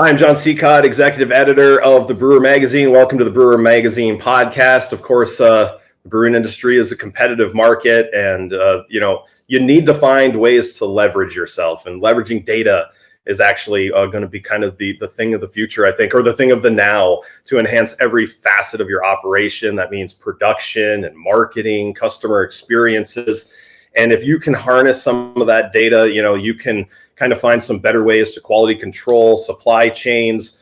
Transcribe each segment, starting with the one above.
Hi, I'm John Sicotte, executive editor of the Brewer magazine. Welcome to the Brewer magazine podcast. Of course, the brewing industry is a competitive market, and you need to find ways to leverage yourself. And leveraging data is actually going to be kind of the thing of the future, I think, or the thing of the now, to enhance every facet of your operation. That means production and marketing, customer experiences. And if you can harness some of that data, you can kind of find some better ways to quality control, supply chains,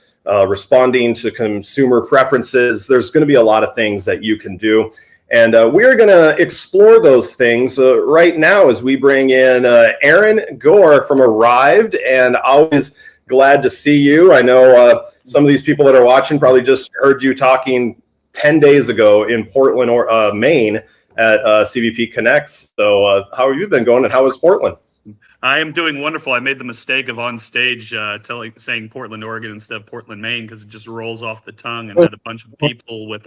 responding to consumer preferences. There's going to be a lot of things that you can do. And we're going to explore those things right now as we bring in Aaron Gore from Arryved. And always glad to see you. I know some of these people that are watching probably just heard you talking 10 days ago in Portland, Maine at CVP Connects. So how have you been going, and how is Portland? I am doing wonderful. I made the mistake of on stage saying Portland, Oregon instead of Portland, Maine, because it just rolls off the tongue, and had a bunch of people with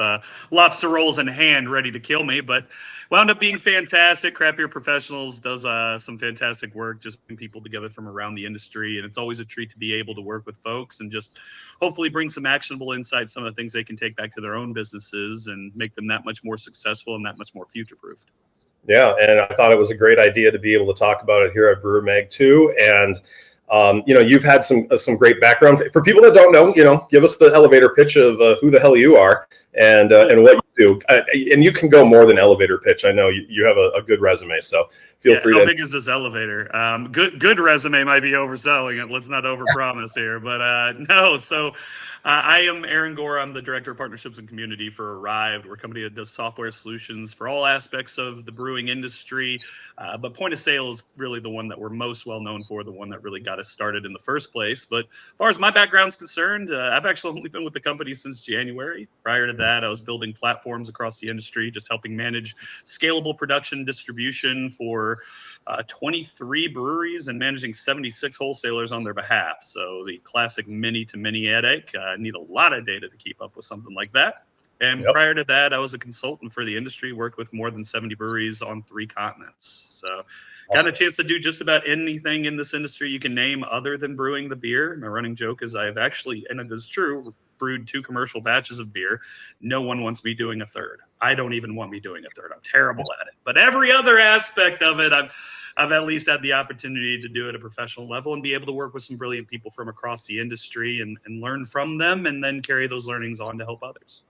lobster rolls in hand ready to kill me, but wound up being fantastic. Craft Beer Professionals does some fantastic work, just bringing people together from around the industry, and it's always a treat to be able to work with folks and just hopefully bring some actionable insights, some of the things they can take back to their own businesses and make them that much more successful and that much more future-proofed. Yeah, and I thought it was a great idea to be able to talk about it here at Brewer Mag too. And you've had some great background. For people that don't know, give us the elevator pitch of who the hell you are and what you do. And you can go more than elevator pitch. I know you have a good resume, so feel free. How big is this elevator? Good resume might be overselling it. Let's not overpromise here, but no. So. I am Aaron Gore. I'm the Director of Partnerships and Community for Arryved. We're a company that does software solutions for all aspects of the brewing industry. But point of sale is really the one that we're most well known for, the one that really got us started in the first place. But as far as my background's concerned, I've actually only been with the company since January. Prior to that, I was building platforms across the industry, just helping manage scalable production distribution for 23 breweries and managing 76 wholesalers on their behalf. So the classic many to many headache. Need a lot of data to keep up with something like that. And Prior to that, I was a consultant for the industry, worked with more than 70 breweries on 3 continents. So got a chance to do just about anything in this industry you can name other than brewing the beer. My running joke is I have actually, and it is true, brewed 2 commercial batches of beer. No one wants me doing a third. I don't even want me doing a third. I'm terrible at it. But every other aspect of it, I've at least had the opportunity to do it at a professional level and be able to work with some brilliant people from across the industry and learn from them, and then carry those learnings on to help others.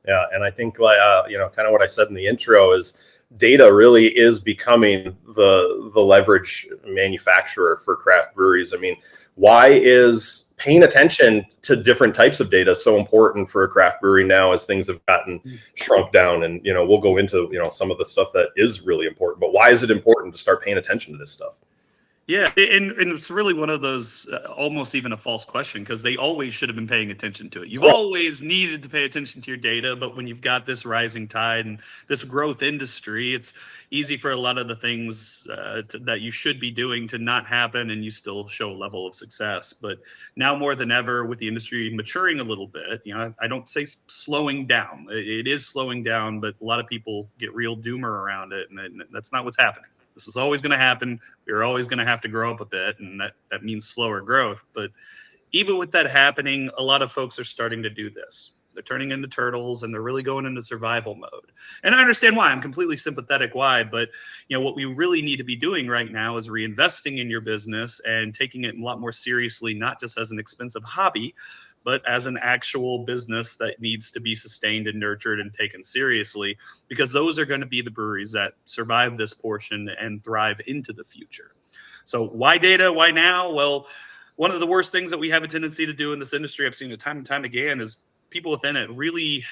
Yeah, and I think kind of what I said in the intro is data really is becoming the leverage manufacturer for craft breweries. I mean, why is paying attention to different types of data so important for a craft brewery now, as things have gotten shrunk down? And we'll go into some of the stuff that is really important, but why is it important to start paying attention to this stuff? Yeah, and it's really one of those almost even a false question, because they always should have been paying attention to it. You've always needed to pay attention to your data, but when you've got this rising tide and this growth industry, it's easy for a lot of the things that you should be doing to not happen, and you still show a level of success. But now more than ever, with the industry maturing a little bit, I don't say slowing down. It is slowing down, but a lot of people get real doomer around it, and that's not what's happening. This is always going to happen. We're always going to have to grow up a bit, and that means slower growth. But even with that happening, a lot of folks are starting to do this. They're turning into turtles, and they're really going into survival mode. And I understand why. I'm completely sympathetic why. But what we really need to be doing right now is reinvesting in your business and taking it a lot more seriously, not just as an expensive hobby, but as an actual business that needs to be sustained and nurtured and taken seriously, because those are going to be the breweries that survive this portion and thrive into the future. So why data? Why now? Well, one of the worst things that we have a tendency to do in this industry, I've seen it time and time again, is people within it really,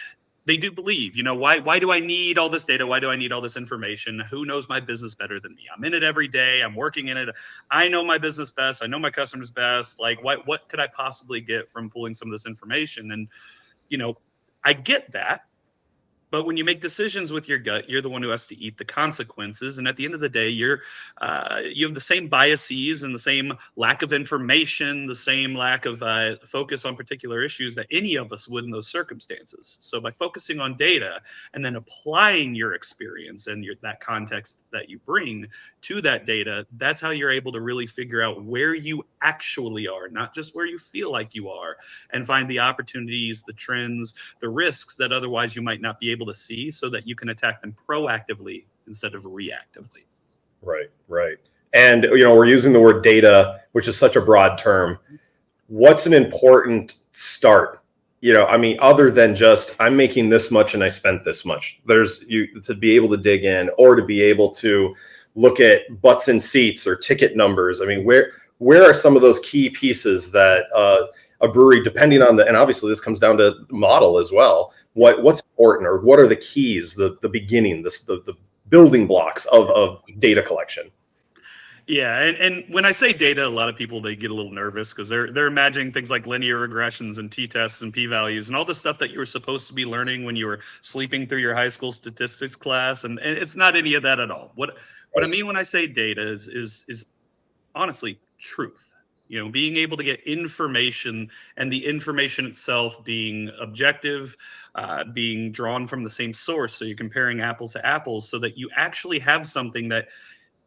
they do believe, why do I need all this data? Why do I need all this information? Who knows my business better than me? I'm in it every day. I'm working in it. I know my business best. I know my customers best. Like, what could I possibly get from pulling some of this information? And, I get that. But when you make decisions with your gut, you're the one who has to eat the consequences. And at the end of the day, you have the same biases and the same lack of information, the same lack of focus on particular issues that any of us would in those circumstances. So by focusing on data and then applying your experience and that context that you bring to that data, that's how you're able to really figure out where you actually are, not just where you feel like you are, and find the opportunities, the trends, the risks that otherwise you might not be able to see, so that you can attack them proactively instead of reactively. Right, right. And, we're using the word data, which is such a broad term. What's an important start? Other than just, I'm making this much and I spent this much. There's to be able to dig in, or to be able to look at butts in seats or ticket numbers. Where are some of those key pieces that a brewery, depending on and obviously this comes down to model as well. What's important, or what are the keys, the beginning, the building blocks of data collection? Yeah, and when I say data, a lot of people, they get a little nervous because they're imagining things like linear regressions and t-tests and p-values and all the stuff that you were supposed to be learning when you were sleeping through your high school statistics class, and it's not any of that at all. What I mean when I say data is honestly truth. Being able to get information, and the information itself being objective, being drawn from the same source, so you're comparing apples to apples, so that you actually have something that,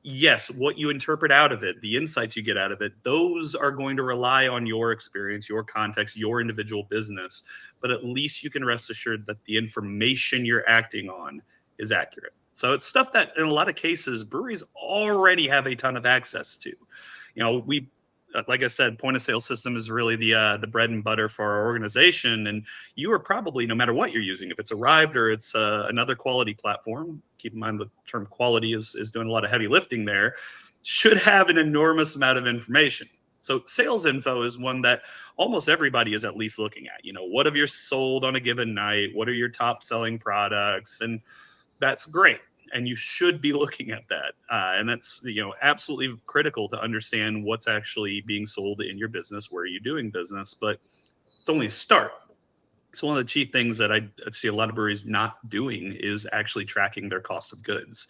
yes, what you interpret out of it, the insights you get out of it, those are going to rely on your experience, your context, your individual business. But at least you can rest assured that the information you're acting on is accurate. So it's stuff that in a lot of cases breweries already have a ton of access to. We, like I said, point of sale system is really the bread and butter for our organization. And you are probably, no matter what you're using, if it's Arryved or it's another quality platform, keep in mind the term quality is doing a lot of heavy lifting there, should have an enormous amount of information. So sales info is one that almost everybody is at least looking at. What have you sold on a given night? What are your top selling products? And that's great. And you should be looking at that. And that's, absolutely critical to understand what's actually being sold in your business, where you're doing business. But it's only a start. So one of the chief things that I see a lot of breweries not doing is actually tracking their cost of goods.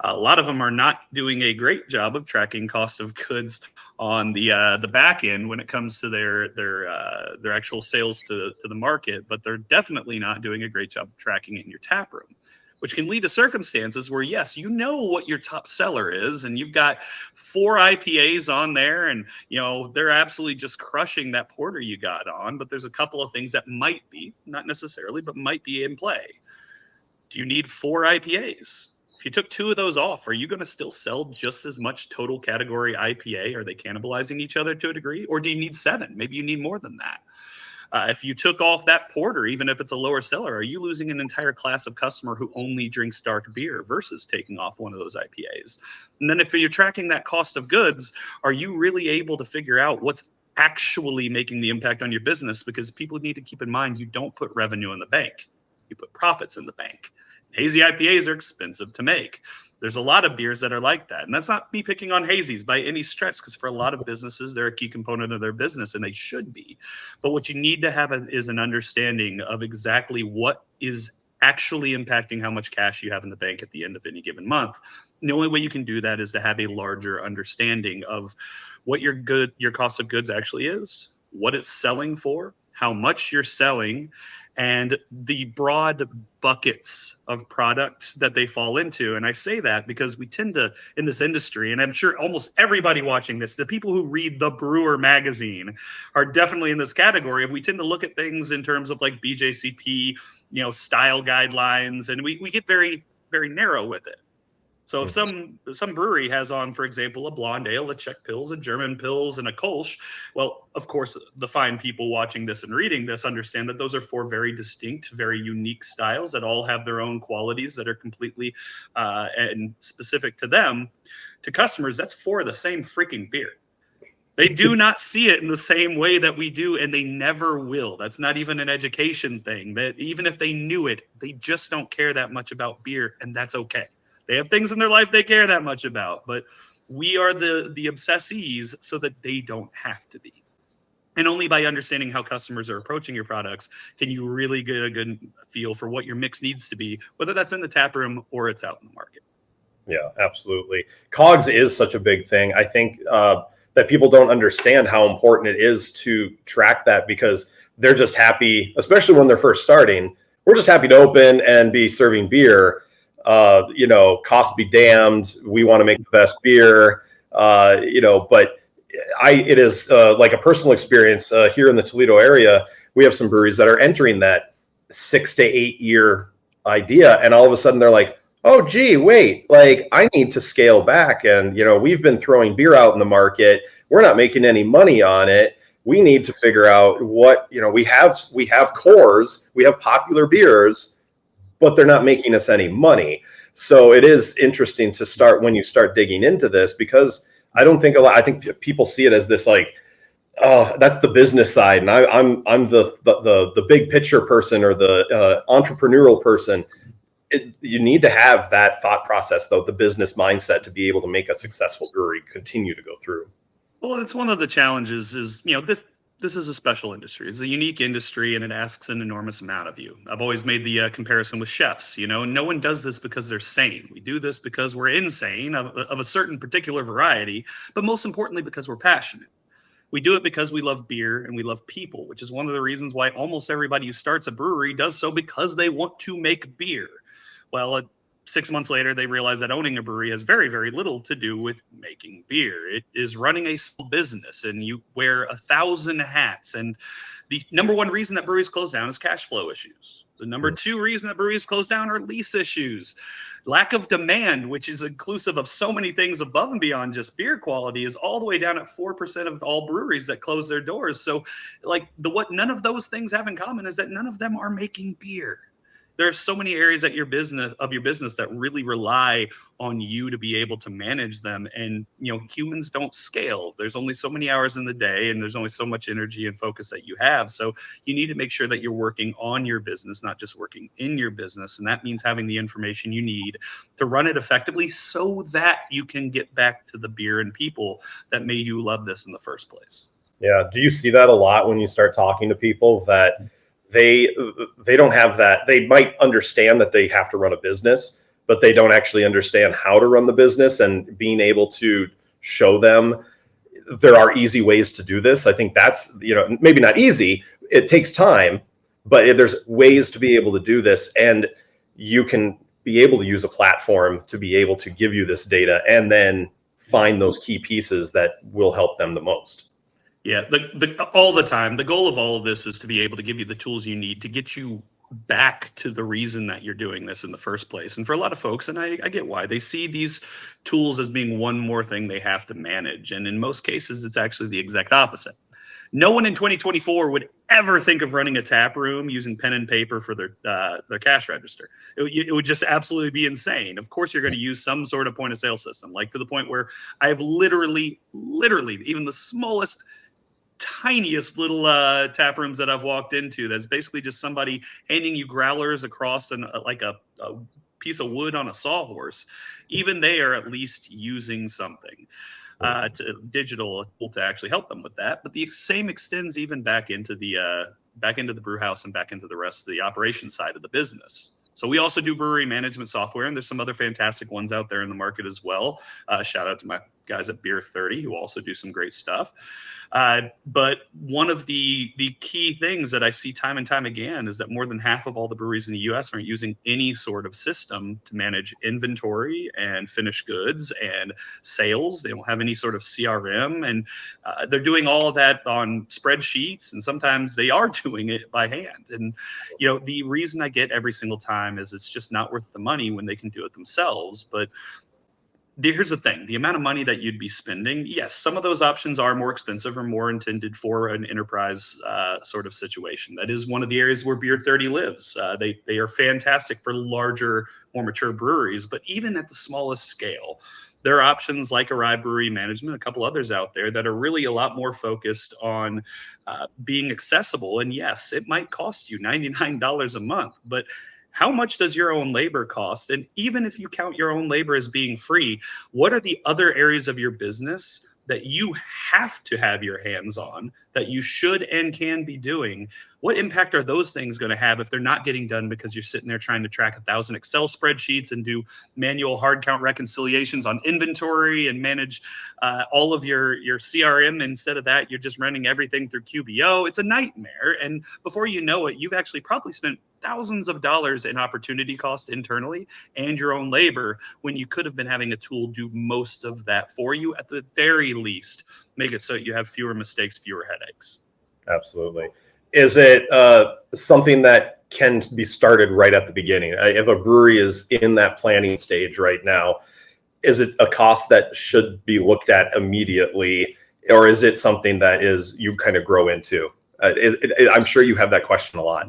A lot of them are not doing a great job of tracking cost of goods on the back end when it comes to their actual sales to the market, but they're definitely not doing a great job of tracking it in your tap room, which can lead to circumstances where, yes, what your top seller is, and you've got 4 IPAs on there, and they're absolutely just crushing that porter you got on, but there's a couple of things that might be, not necessarily, but might be in play. Do you need 4 IPAs? If you took 2 of those off, are you going to still sell just as much total category IPA? Are they cannibalizing each other to a degree? Or do you need 7? Maybe you need more than that. If you took off that porter, even if it's a lower seller, are you losing an entire class of customer who only drinks dark beer versus taking off one of those IPAs? And then if you're tracking that cost of goods, are you really able to figure out what's actually making the impact on your business? Because people need to keep in mind, you don't put revenue in the bank. You put profits in the bank. Hazy IPAs are expensive to make. There's a lot of beers that are like that. And that's not me picking on hazies by any stretch, because for a lot of businesses, they're a key component of their business, and they should be. But what you need to have is an understanding of exactly what is actually impacting how much cash you have in the bank at the end of any given month. And the only way you can do that is to have a larger understanding of what your cost of goods actually is, what it's selling for, how much you're selling, and the broad buckets of products that they fall into. And I say that because we tend to, in this industry, and I'm sure almost everybody watching this, the people who read the Brewer magazine are definitely in this category of, we tend to look at things in terms of like BJCP, style guidelines, and we get very, very narrow with it. So if some brewery has on, for example, a blonde ale, a Czech Pils, a German Pils, and a Kolsch, well, of course, the fine people watching this and reading this understand that those are 4 very distinct, very unique styles that all have their own qualities that are completely and specific to them. To customers, that's 4 of the same freaking beer. They do not see it in the same way that we do, and they never will. That's not even an education thing. That even if they knew it, they just don't care that much about beer, and that's okay. They have things in their life they care that much about, but we are the obsessees so that they don't have to be. And only by understanding how customers are approaching your products can you really get a good feel for what your mix needs to be, whether that's in the tap room or it's out in the market. Yeah, absolutely. COGS is such a big thing. I think that people don't understand how important it is to track that, because they're just happy, especially when they're first starting. We're just happy to open and be serving beer. Cost be damned. We want to make the best beer, but it is like a personal experience here in the Toledo area. We have some breweries that are entering that 6 to 8 year idea, and all of a sudden they're like, oh, gee, wait, like I need to scale back. And, we've been throwing beer out in the market. We're not making any money on it. We need to figure out what, we have cores, we have popular beers, but they're not making us any money. So it is interesting to start when you start digging into this, because I think people see it as this like, oh, that's the business side, and I'm the big picture person, or the entrepreneurial person. You need to have that thought process, though, the business mindset, to be able to make a successful brewery continue to go through. Well, it's one of the challenges is, this is a special industry. It's a unique industry, and it asks an enormous amount of you. I've always made the comparison with chefs. No one does this because they're sane. We do this because we're insane, of a certain particular variety, but most importantly, because we're passionate. We do it because we love beer and we love people, which is one of the reasons why almost everybody who starts a brewery does so, because they want to make beer. Well, 6 months later, they realize that owning a brewery has very, very little to do with making beer. It is running a small business, and you wear 1,000 hats. And the number one reason that breweries close down is cash flow issues. The number two reason that breweries close down are lease issues. Lack of demand, which is inclusive of so many things above and beyond just beer quality, is all the way down at 4% of all breweries that close their doors. So, what none of those things have in common is that none of them are making beer. There are so many areas of your business that really rely on you to be able to manage them. And, humans don't scale. There's only so many hours in the day, and there's only so much energy and focus that you have. So you need to make sure that you're working on your business, not just working in your business. And that means having the information you need to run it effectively, so that you can get back to the beer and people that made you love this in the first place. Yeah. Do you see that a lot when you start talking to people, that they don't have that? They might understand that they have to run a business, but they don't actually understand how to run the business, and being able to show them there are easy ways to do this. I think that's, maybe not easy. It takes time, but there's ways to be able to do this, and you can be able to use a platform to be able to give you this data, and then find those key pieces that will help them the most. Yeah, all the time. The goal of all of this is to be able to give you the tools you need to get you back to the reason that you're doing this in the first place. And for a lot of folks, and I get why, they see these tools as being one more thing they have to manage. And in most cases, it's actually the exact opposite. No one in 2024 would ever think of running a tap room using pen and paper for their cash register. It would just absolutely be insane. Of course, you're going to use some sort of point of sale system, like to the point where I have literally, even the smallest, tiniest little tap rooms that I've walked into, that's basically just somebody handing you growlers across like a piece of wood on a sawhorse. Even they are at least using something digital to actually help them with that. But the same extends even back into the brew house and back into the rest of the operations side of the business. So we also do brewery management software, and there's some other fantastic ones out there in the market as well. Shout out to my guys at Beer 30, who also do some great stuff. But one of the key things that I see time and time again is that more than half of all the breweries in the U.S. aren't using any sort of system to manage inventory and finished goods and sales. They don't have any sort of CRM, and they're doing all of that on spreadsheets, and sometimes they are doing it by hand. And the reason I get every single time is it's just not worth the money when they can do it themselves. But here's the thing, the amount of money that you'd be spending, yes, some of those options are more expensive or more intended for an enterprise sort of situation. That is one of the areas where Beer 30 lives. They are fantastic for larger, more mature breweries, but even at the smallest scale, there are options like Arryved Brewery Management, a couple others out there that are really a lot more focused on being accessible. And yes, it might cost you $99 a month, but how much does your own labor cost? And even if you count your own labor as being free, what are the other areas of your business that you have to have your hands on, that you should and can be doing, what impact are those things going to have if they're not getting done because you're sitting there trying to track 1,000 Excel spreadsheets and do manual hard count reconciliations on inventory and manage all of your CRM? Instead of that, you're just running everything through QBO. It's a nightmare. And before you know it, you've actually probably spent thousands of dollars in opportunity cost internally and your own labor when you could have been having a tool do most of that for you. At the very least, make it so you have fewer mistakes, fewer headaches. Absolutely. Is it something that can be started right at the beginning? If a brewery is in that planning stage right now, is it a cost that should be looked at immediately, or is it something that is you kind of grow into? I'm sure you have that question a lot.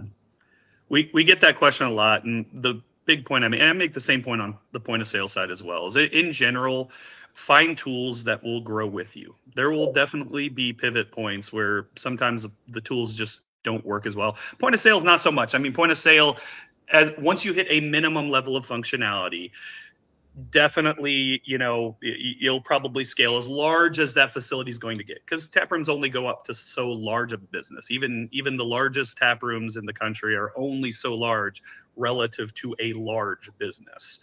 We get that question a lot, and the big point and I make the same point on the point of sale side as well, is in general, find tools that will grow with you. There will definitely be pivot points where sometimes the tools just don't work as well. Point of sale is not so much. I mean, point of sale, as once you hit a minimum level of functionality, definitely, you'll probably scale as large as that facility is going to get, because tap rooms only go up to so large of a business. Even the largest tap rooms in the country are only so large relative to a large business.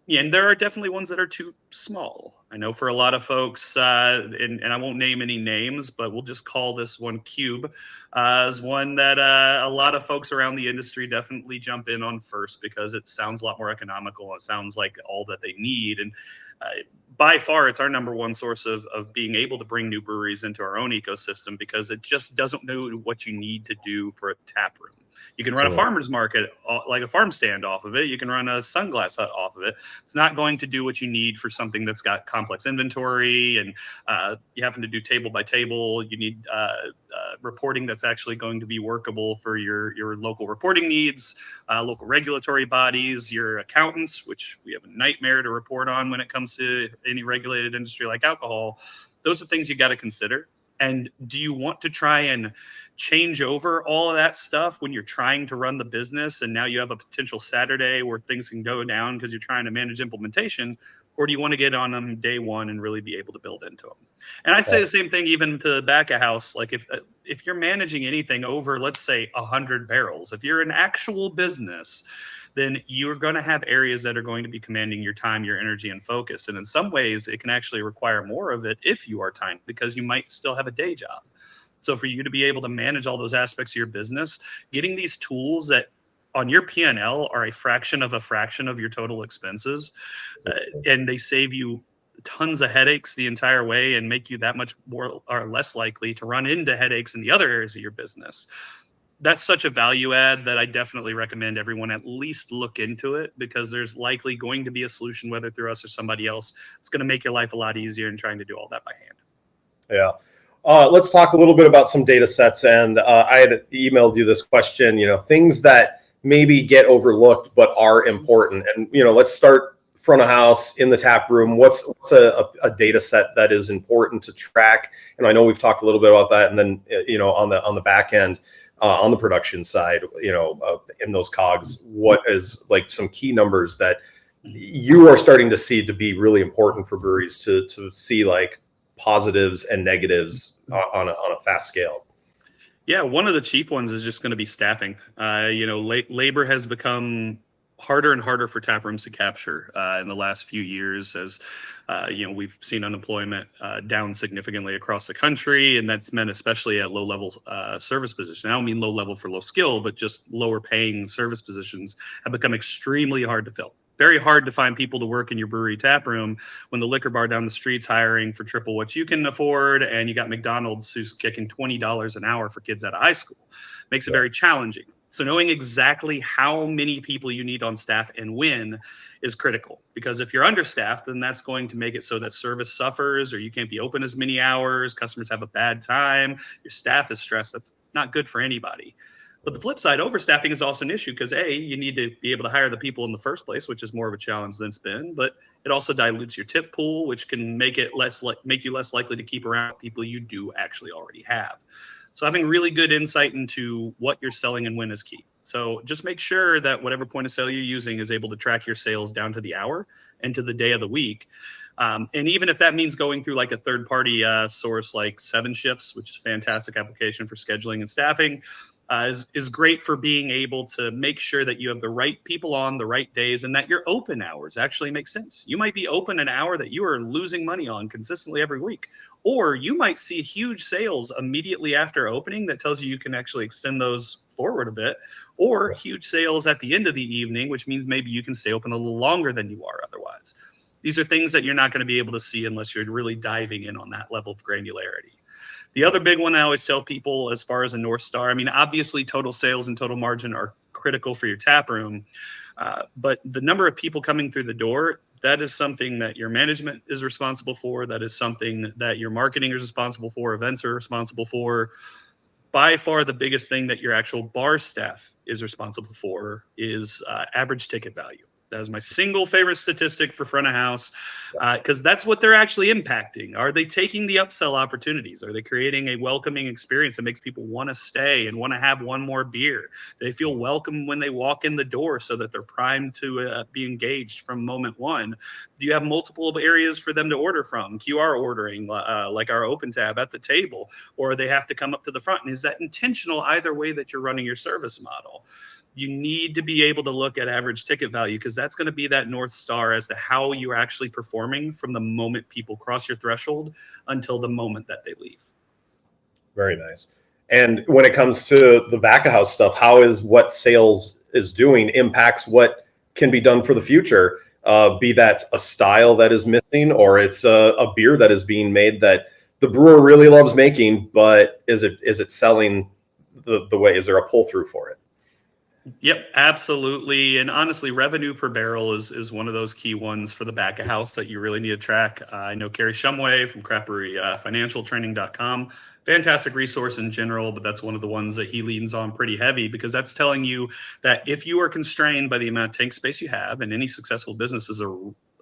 And there are definitely ones that are too small. I know for a lot of folks, and I won't name any names, but we'll just call this one Cube, as one that a lot of folks around the industry definitely jump in on first, because it sounds a lot more economical. It sounds like all that they need. And by far, it's our number one source of being able to bring new breweries into our own ecosystem, because it just doesn't know what you need to do for a tap room. You can run a farmer's market, like a farm stand, off of it. You can run a sunglass hut off of it. It's not going to do what you need for something that's got complex inventory, and you happen to do table by table. You need reporting that's actually going to be workable for your local reporting needs, local regulatory bodies, your accountants, which we have a nightmare to report on when it comes to any regulated industry like alcohol. Those are things you got to consider. And do you want to try and change over all of that stuff when you're trying to run the business, and now you have a potential Saturday where things can go down because you're trying to manage implementation? Or do you want to get on them day one and really be able to build into them? And I'd say the same thing even to the back of house. Like if you're managing anything over, let's say, 100 barrels, if you're an actual business, then you're going to have areas that are going to be commanding your time, your energy, and focus. And in some ways, it can actually require more of it if you are timed, because you might still have a day job. So for you to be able to manage all those aspects of your business, getting these tools that on your P&L are a fraction of your total expenses, and they save you tons of headaches the entire way and make you that much more or less likely to run into headaches in the other areas of your business. That's such a value add that I definitely recommend everyone at least look into it, because there's likely going to be a solution, whether through us or somebody else. It's going to make your life a lot easier in trying to do all that by hand. Yeah. Let's talk a little bit about some data sets. And I had emailed you this question, things that maybe get overlooked but are important. And, let's start front of house in the tap room. What's a data set that is important to track? And I know we've talked a little bit about that. And then, on the back end, on the production side, in those COGS, what is like some key numbers that you are starting to see to be really important for breweries to see, like positives and negatives on a fast scale? Yeah, one of the chief ones is just going to be staffing. Labor has become harder and harder for tap rooms to capture in the last few years, as we've seen unemployment down significantly across the country, and that's meant especially at low level service positions. I don't mean low level for low skill, but just lower paying service positions have become extremely hard to fill. Very hard to find people to work in your brewery tap room when the liquor bar down the street's hiring for triple what you can afford, and you got McDonald's who's kicking $20 an hour for kids out of high school. Makes it very challenging. So knowing exactly how many people you need on staff and when is critical, because if you're understaffed, then that's going to make it so that service suffers, or you can't be open as many hours. Customers have a bad time. Your staff is stressed. That's not good for anybody. But the flip side, overstaffing is also an issue, because you need to be able to hire the people in the first place, which is more of a challenge than it's been. But it also dilutes your tip pool, which can make you less likely to keep around people you do actually already have. So having really good insight into what you're selling and when is key. So just make sure that whatever point of sale you're using is able to track your sales down to the hour and to the day of the week. And even if that means going through like a third party source like 7Shifts, which is a fantastic application for scheduling and staffing, is great for being able to make sure that you have the right people on the right days and that your open hours actually make sense. You might be open an hour that you are losing money on consistently every week, or you might see huge sales immediately after opening that tells you can actually extend those forward a bit, or huge sales at the end of the evening, which means maybe you can stay open a little longer than you are otherwise. These are things that you're not going to be able to see unless you're really diving in on that level of granularity. The other big one I always tell people as far as a North Star, I mean, obviously total sales and total margin are critical for your tap room, but the number of people coming through the door, that is something that your management is responsible for. That is something that your marketing is responsible for, events are responsible for. By far the biggest thing that your actual bar staff is responsible for is average ticket value. That is my single favorite statistic for front of house, because that's what they're actually impacting. Are they taking the upsell opportunities? Are they creating a welcoming experience that makes people want to stay and want to have one more beer? They feel welcome when they walk in the door so that they're primed to be engaged from moment one. Do you have multiple areas for them to order from? QR ordering, like our open tab at the table, or they have to come up to the front? And is that intentional either way that you're running your service model? You need to be able to look at average ticket value, because that's going to be that North Star as to how you're actually performing from the moment people cross your threshold until the moment that they leave. Very nice. And when it comes to the back of house stuff, how is what sales is doing impacts what can be done for the future? Be that a style that is missing, or it's a beer that is being made that the brewer really loves making, but is it selling the way? Is there a pull through for it? Yep, absolutely. And honestly, revenue per barrel is one of those key ones for the back of house that you really need to track. I know Kerry Shumway from Craft Brewery, financialtraining.com, fantastic resource in general, but that's one of the ones that he leans on pretty heavy, because that's telling you that if you are constrained by the amount of tank space you have, and any successful businesses are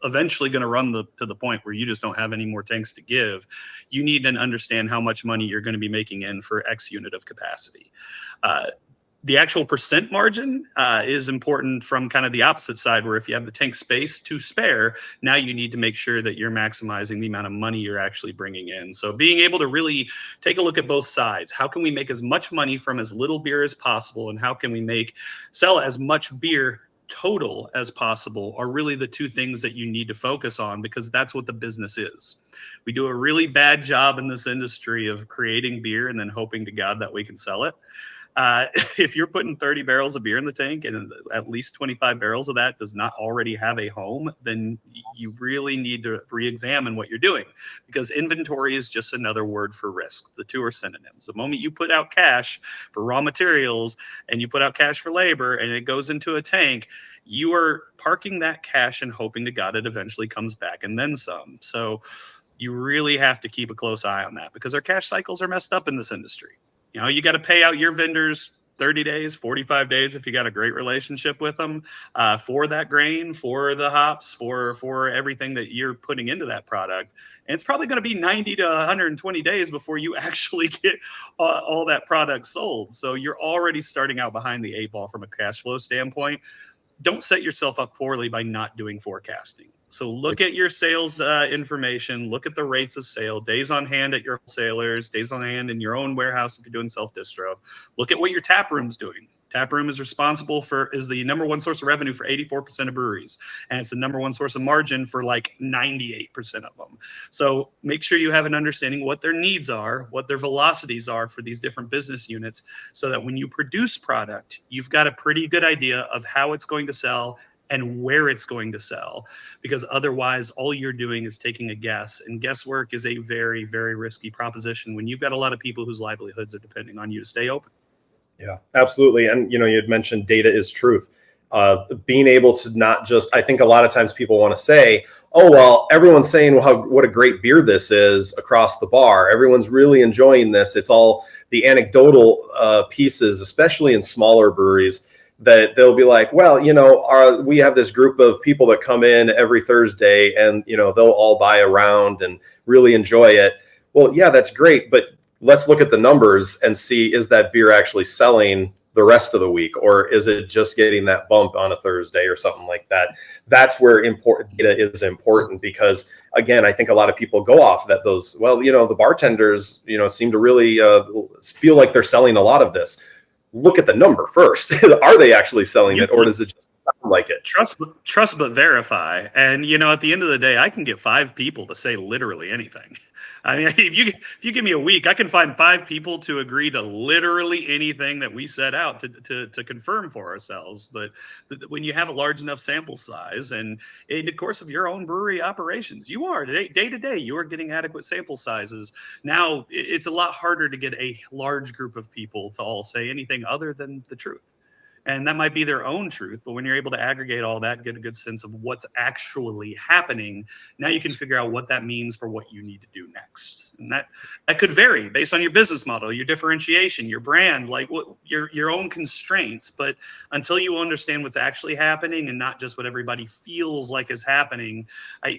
eventually going to run to the point where you just don't have any more tanks to give, you need to understand how much money you're going to be making in for X unit of capacity. The actual percent margin is important from kind of the opposite side, where if you have the tank space to spare, now you need to make sure that you're maximizing the amount of money you're actually bringing in. So being able to really take a look at both sides. How can we make as much money from as little beer as possible, and how can we sell as much beer total as possible, are really the two things that you need to focus on, because that's what the business is. We do a really bad job in this industry of creating beer and then hoping to God that we can sell it. If you're putting 30 barrels of beer in the tank and at least 25 barrels of that does not already have a home, then you really need to re-examine what you're doing, because inventory is just another word for risk. The two are synonyms. The moment you put out cash for raw materials and you put out cash for labor and it goes into a tank, you are parking that cash and hoping to God it eventually comes back and then some. So you really have to keep a close eye on that, because our cash cycles are messed up in this industry. You know, you got to pay out your vendors 30 days, 45 days if you got a great relationship with them, for that grain, for the hops, for everything that you're putting into that product. And it's probably going to be 90 to 120 days before you actually get all that product sold. So you're already starting out behind the eight ball from a cash flow standpoint. Don't set yourself up poorly by not doing forecasting. So look at your sales information, look at the rates of sale, days on hand at your wholesalers, days on hand in your own warehouse if you're doing self-distro. Look at what your tap room's doing. Tap room is the number one source of revenue for 84% of breweries. And it's the number one source of margin for like 98% of them. So make sure you have an understanding what their needs are, what their velocities are for these different business units, so that when you produce product, you've got a pretty good idea of how it's going to sell and where it's going to sell, because otherwise all you're doing is taking a guess, and guesswork is a very, very risky proposition when you've got a lot of people whose livelihoods are depending on you to stay open. Yeah, absolutely. And, you had mentioned data is truth. Being able to not just, I think a lot of times people want to say, oh, well, everyone's saying what a great beer this is across the bar. Everyone's really enjoying this. It's all the anecdotal pieces, especially in smaller breweries, that they'll be like, well, we have this group of people that come in every Thursday and, they'll all buy a round and really enjoy it. Well, yeah, that's great. But let's look at the numbers and see, is that beer actually selling the rest of the week, or is it just getting that bump on a Thursday or something like that? That's where important data is important, because again, I think a lot of people go off that the bartenders, seem to really feel like they're selling a lot of this. Look at the number first. Are they actually selling it, or does it just sound like it? Trust but verify. And at the end of the day, I can get 5 people to say literally anything. I mean, if you give me a week, I can find 5 people to agree to literally anything that we set out to confirm for ourselves. But when you have a large enough sample size, and in the course of your own brewery operations, you are day to day, you are getting adequate sample sizes. Now, it's a lot harder to get a large group of people to all say anything other than the truth. And that might be their own truth, but when you're able to aggregate all that, get a good sense of what's actually happening, now you can figure out what that means for what you need to do next. And that could vary based on your business model, your differentiation, your brand, like what your own constraints. But until you understand what's actually happening and not just what everybody feels like is happening,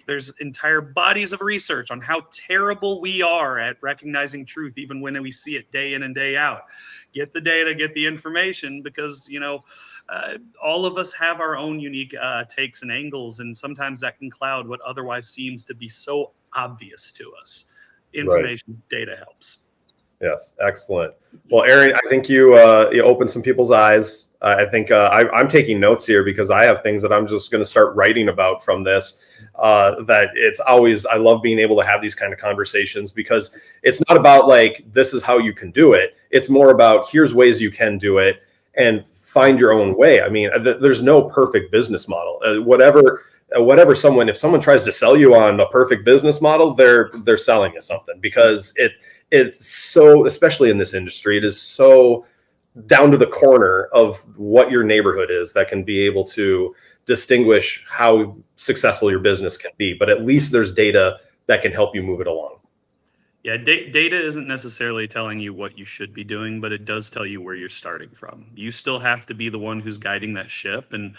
there's entire bodies of research on how terrible we are at recognizing truth, even when we see it day in and day out. Get the data, get the information, because all of us have our own unique takes and angles, and sometimes that can cloud what otherwise seems to be so obvious to us. Information, data helps. Yes, excellent. Well, Aaron, I think you opened some people's eyes. I think I'm taking notes here, because I have things that I'm just going to start writing about from this. That it's always, I love being able to have these kind of conversations, because it's not about like, this is how you can do it. It's more about, here's ways you can do it, and find your own way. I mean, there's no perfect business model. If someone tries to sell you on a perfect business model, they're selling you something, because it's so, especially in this industry, it is so down to the corner of what your neighborhood is that can be able to distinguish how successful your business can be. But at least there's data that can help you move it along. Yeah, data isn't necessarily telling you what you should be doing, but it does tell you where you're starting from. You still have to be the one who's guiding that ship. And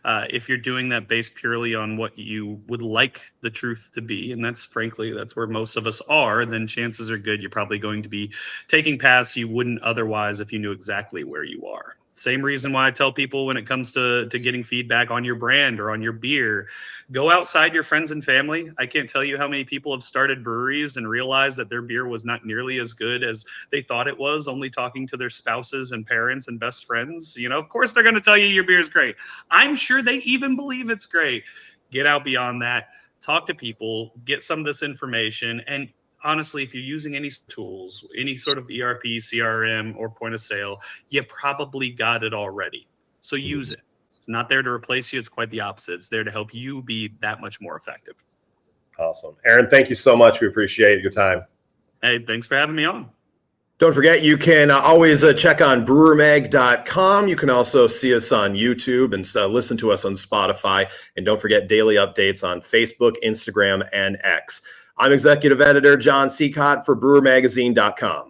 if you're doing that based purely on what you would like the truth to be, and that's where most of us are, then chances are good you're probably going to be taking paths you wouldn't otherwise if you knew exactly where you are. Same reason why I tell people, when it comes to getting feedback on your brand or on your beer, go outside your friends and family. I can't tell you how many people have started breweries and realized that their beer was not nearly as good as they thought it was, only talking to their spouses and parents and best friends. Of course, they're going to tell you your beer is great. I'm sure they even believe it's great. Get out beyond that. Talk to people, get some of this information. And honestly, if you're using any tools, any sort of ERP, CRM, or point of sale, you probably got it already. So use it. It's not there to replace you. It's quite the opposite. It's there to help you be that much more effective. Awesome. Aaron, thank you so much. We appreciate your time. Hey, thanks for having me on. Don't forget, you can always check on brewermag.com. You can also see us on YouTube and listen to us on Spotify. And don't forget daily updates on Facebook, Instagram, and X. I'm Executive Editor John Sicotte for brewermagazine.com.